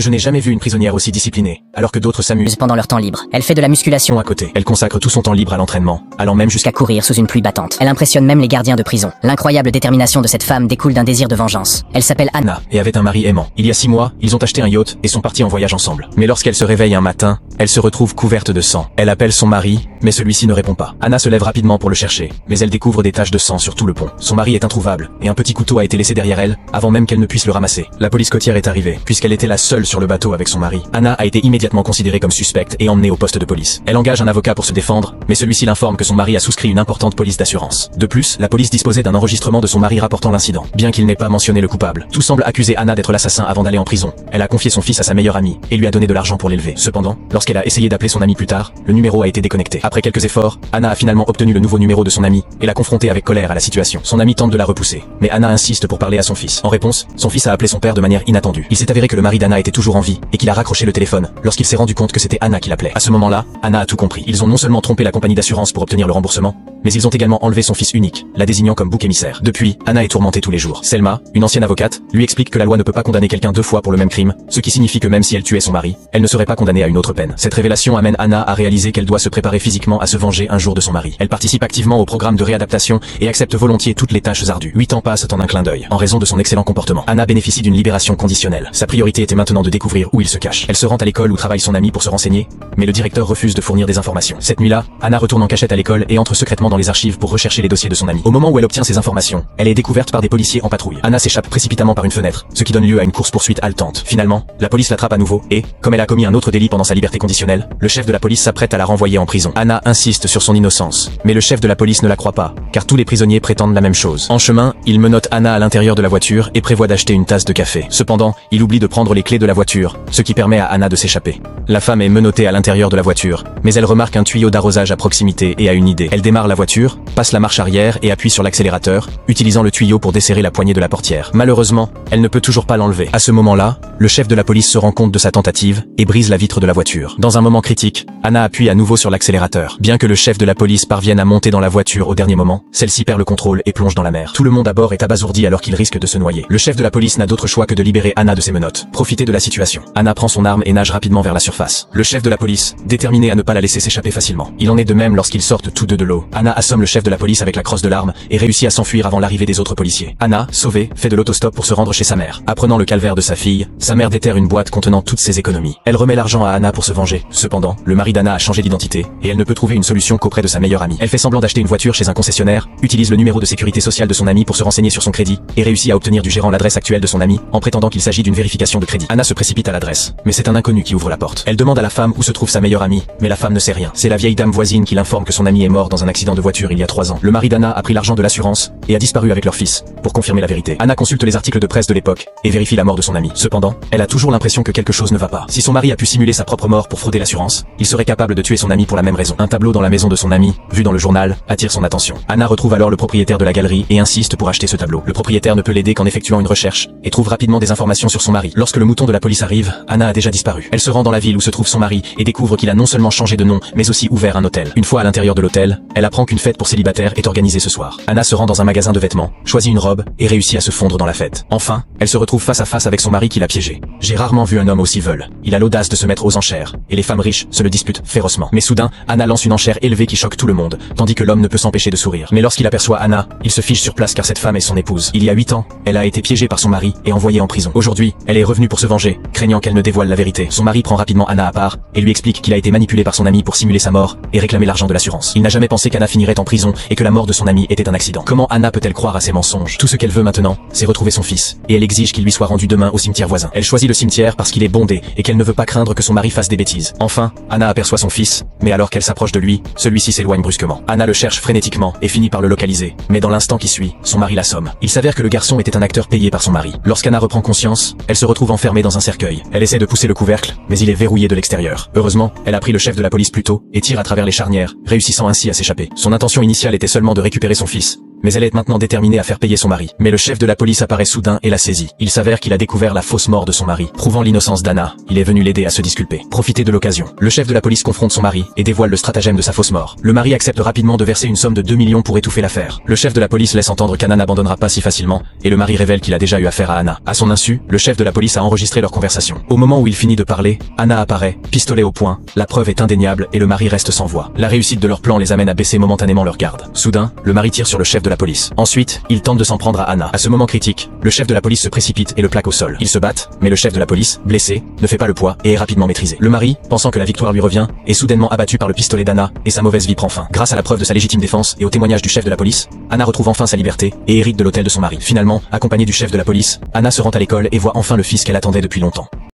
Je n'ai jamais vu une prisonnière aussi disciplinée, alors que d'autres s'amusent pendant leur temps libre. Elle fait de la musculation à côté. Elle consacre tout son temps libre à l'entraînement, allant même jusqu'à courir sous une pluie battante. Elle impressionne même les gardiens de prison. L'incroyable détermination de cette femme découle d'un désir de vengeance. Elle s'appelle Anna et avait un mari aimant. Il y a 6 mois, ils ont acheté un yacht et sont partis en voyage ensemble. Mais lorsqu'elle se réveille un matin, elle se retrouve couverte de sang. Elle appelle son mari, mais celui-ci ne répond pas. Anna se lève rapidement pour le chercher, mais elle découvre des taches de sang sur tout le pont. Son mari est introuvable, et un petit couteau a été laissé derrière elle, avant même qu'elle ne puisse le ramasser. La police côtière est arrivée, puisqu'elle était la seule sur le bateau avec son mari. Anna a été immédiatement considérée comme suspecte et emmenée au poste de police. Elle engage un avocat pour se défendre, mais celui-ci l'informe que son mari a souscrit une importante police d'assurance. De plus, la police disposait d'un enregistrement de son mari rapportant l'incident. Bien qu'il n'ait pas mentionné le coupable, tout semble accuser Anna d'être l'assassin avant d'aller en prison. Elle a confié son fils à sa meilleure amie, et lui a donné de l'argent pour l'élever. Cependant, lorsqu'elle a essayé d'appeler son ami plus tard, le numéro a été déconnecté. Après quelques efforts, Anna a finalement obtenu le nouveau numéro de son ami, et l'a confronté avec colère à la situation. Son ami tente de la repousser, mais Anna insiste pour parler à son fils. En réponse, son fils a appelé son père de manière inattendue. Il s'est avéré que le mari d'Anna était toujours en vie, et qu'il a raccroché le téléphone, lorsqu'il s'est rendu compte que c'était Anna qui l'appelait. À ce moment-là, Anna a tout compris. Ils ont non seulement trompé la compagnie d'assurance pour obtenir le remboursement, mais ils ont également enlevé son fils unique, la désignant comme bouc émissaire. Depuis, Anna est tourmentée tous les jours. Selma, une ancienne avocate, lui explique que la loi ne peut pas condamner quelqu'un 2 fois pour le même crime, ce qui signifie que même si elle tuait son mari, elle ne serait pas condamnée à une autre peine. Cette révélation amène Anna à réaliser qu'elle doit se préparer physiquement à se venger un jour de son mari. Elle participe activement au programme de réadaptation et accepte volontiers toutes les tâches ardues. 8 ans passent en un clin d'œil. En raison de son excellent comportement, Anna bénéficie d'une libération conditionnelle. Sa priorité était maintenant de découvrir où il se cache. Elle se rend à l'école où travaille son ami pour se renseigner, mais le directeur refuse de fournir des informations. Cette nuit-là, Anna retourne en cachette à l'école et entre secrètement dans les archives pour rechercher les dossiers de son ami. Au moment où elle obtient ces informations, elle est découverte par des policiers en patrouille. Anna s'échappe précipitamment par une fenêtre, ce qui donne lieu à une course-poursuite haletante. Finalement, la police l'attrape à nouveau et, comme elle a commis un autre délit pendant sa liberté conditionnelle, le chef de la police s'apprête à la renvoyer en prison. Anna insiste sur son innocence, mais le chef de la police ne la croit pas, car tous les prisonniers prétendent la même chose. En chemin, il menotte Anna à l'intérieur de la voiture et prévoit d'acheter une tasse de café. Cependant, il oublie de prendre les clés de la voiture, ce qui permet à Anna de s'échapper. La femme est menottée à l'intérieur de la voiture, mais elle remarque un tuyau d'arrosage à proximité et a une idée. Elle démarre la voiture, passe la marche arrière et appuie sur l'accélérateur, utilisant le tuyau pour desserrer la poignée de la portière. Malheureusement, elle ne peut toujours pas l'enlever. À ce moment-là, le chef de la police se rend compte de sa tentative et brise la vitre de la voiture. Dans un moment critique, Anna appuie à nouveau sur l'accélérateur. Bien que le chef de la police parvienne à monter dans la voiture au dernier moment, celle-ci perd le contrôle et plonge dans la mer. Tout le monde à bord est abasourdi alors qu'il risque de se noyer. Le chef de la police n'a d'autre choix que de libérer Anna de ses menottes. Profiter de la situation. Anna prend son arme et nage rapidement vers la surface. Le chef de la police, déterminé à ne pas la laisser s'échapper facilement. Il en est de même lorsqu'ils sortent tous deux de l'eau. Anna assomme le chef de la police avec la crosse de l'arme et réussit à s'enfuir avant l'arrivée des autres policiers. Anna, sauvée, fait de l'autostop pour se rendre chez sa mère. Apprenant le calvaire de sa fille, sa mère déterre une boîte contenant toutes ses économies. Elle remet l'argent à Anna pour se venger. Cependant, le mari d'Anna a changé d'identité et elle ne peut trouver une solution qu'auprès de sa meilleure amie. Elle fait semblant d'acheter une voiture chez un concessionnaire, utilise le numéro de sécurité sociale de son ami pour se renseigner sur son crédit et réussit à obtenir du gérant l'adresse actuelle de son ami en prétendant qu'il s'agit d'une vérification de crédit. Anna se précipite à l'adresse, mais c'est un inconnu qui ouvre la porte. Elle demande à la femme où se trouve sa meilleure amie, mais la femme ne sait rien. C'est la vieille dame voisine qui l'informe que son ami est mort dans un accident de voiture il y a 3 ans. Le mari d'Anna a pris l'argent de l'assurance et a disparu avec leur fils. Pour confirmer la vérité, Anna consulte les articles de presse de l'époque et vérifie la mort de son ami. Cependant, elle a toujours l'impression que quelque chose ne va pas. Si son mari a pu simuler sa propre mort pour frauder l'assurance, il serait capable de tuer son ami pour la même raison. Un tableau dans la maison de son ami, vu dans le journal, attire son attention. Anna retrouve alors le propriétaire de la galerie et insiste pour acheter ce tableau. Le propriétaire ne peut l'aider qu'en effectuant une recherche et trouve rapidement des informations sur son mari. Lorsque le mouton de la police arrive, Anna a déjà disparu. Elle se rend dans la ville où se trouve son mari et découvre qu'il a non seulement changé de nom, mais aussi ouvert un hôtel. Une fois à l'intérieur de l'hôtel, elle apprend qu'une fête pour célibataires est organisée ce soir. Anna se rend dans un magasin de vêtements, choisit une robe et réussit à se fondre dans la fête. Enfin, elle se retrouve face à face avec son mari qui l'a piégée. J'ai rarement vu un homme aussi veule. Il a l'audace de se mettre aux enchères, et les femmes riches se le disputent férocement. Mais soudain, Anna lance une enchère élevée qui choque tout le monde, tandis que l'homme ne peut s'empêcher de sourire. Mais lorsqu'il aperçoit Anna, il se fige sur place car cette femme est son épouse. Il y a 8 ans, elle a été piégée par son mari et envoyée en prison. Aujourd'hui, elle est revenue pour se venger, craignant qu'elle ne dévoile la vérité. Son mari prend rapidement Anna à part et lui explique qu'il a été manipulé par son ami pour simuler sa mort et réclamer l'argent de l'assurance. Il n'a jamais pensé qu'Anna finirait en prison et que la mort de son ami était un accident. Comment Anna peut-elle croire à ses mensonges? Tout ce qu'elle veut maintenant, c'est retrouver son fils, et elle exige qu'il lui soit rendu demain au cimetière voisin. Elle choisit le cimetière parce qu'il est bondé et qu'elle ne veut pas craindre que son mari fasse des bêtises. Enfin, Anna aperçoit son fils, mais alors qu'elle s'approche de lui, celui-ci s'éloigne brusquement. Anna le cherche frénétiquement et finit par le localiser, mais dans l'instant qui suit, son mari l'assomme. Il s'avère que le garçon était un acteur payé par son mari. Lorsqu'Anna reprend conscience, elle se retrouve enfermée dans un cercueil. Elle essaie de pousser le couvercle, mais il est verrouillé de l'extérieur. Heureusement, elle a pris le chef de la police plus tôt et tire à travers les charnières, réussissant ainsi à s'échapper. Son intention initiale était seulement de récupérer son fils, mais elle est maintenant déterminée à faire payer son mari. Mais le chef de la police apparaît soudain et la saisit. Il s'avère qu'il a découvert la fausse mort de son mari. Prouvant l'innocence d'Anna, il est venu l'aider à se disculper. Profiter de l'occasion. Le chef de la police confronte son mari et dévoile le stratagème de sa fausse mort. Le mari accepte rapidement de verser une somme de 2 millions pour étouffer l'affaire. Le chef de la police laisse entendre qu'Anna n'abandonnera pas si facilement, et le mari révèle qu'il a déjà eu affaire à Anna. À son insu, le chef de la police a enregistré leur conversation. Au moment où il finit de parler, Anna apparaît, pistolet au poing, la preuve est indéniable et le mari reste sans voix. La réussite de leur plan les amène à baisser momentanément leur garde. Soudain, le mari tire sur le chef de la police. Ensuite, il tente de s'en prendre à Anna. À ce moment critique, le chef de la police se précipite et le plaque au sol. Ils se battent, mais le chef de la police, blessé, ne fait pas le poids et est rapidement maîtrisé. Le mari, pensant que la victoire lui revient, est soudainement abattu par le pistolet d'Anna et sa mauvaise vie prend fin. Grâce à la preuve de sa légitime défense et au témoignage du chef de la police, Anna retrouve enfin sa liberté et hérite de l'hôtel de son mari. Finalement, accompagnée du chef de la police, Anna se rend à l'école et voit enfin le fils qu'elle attendait depuis longtemps.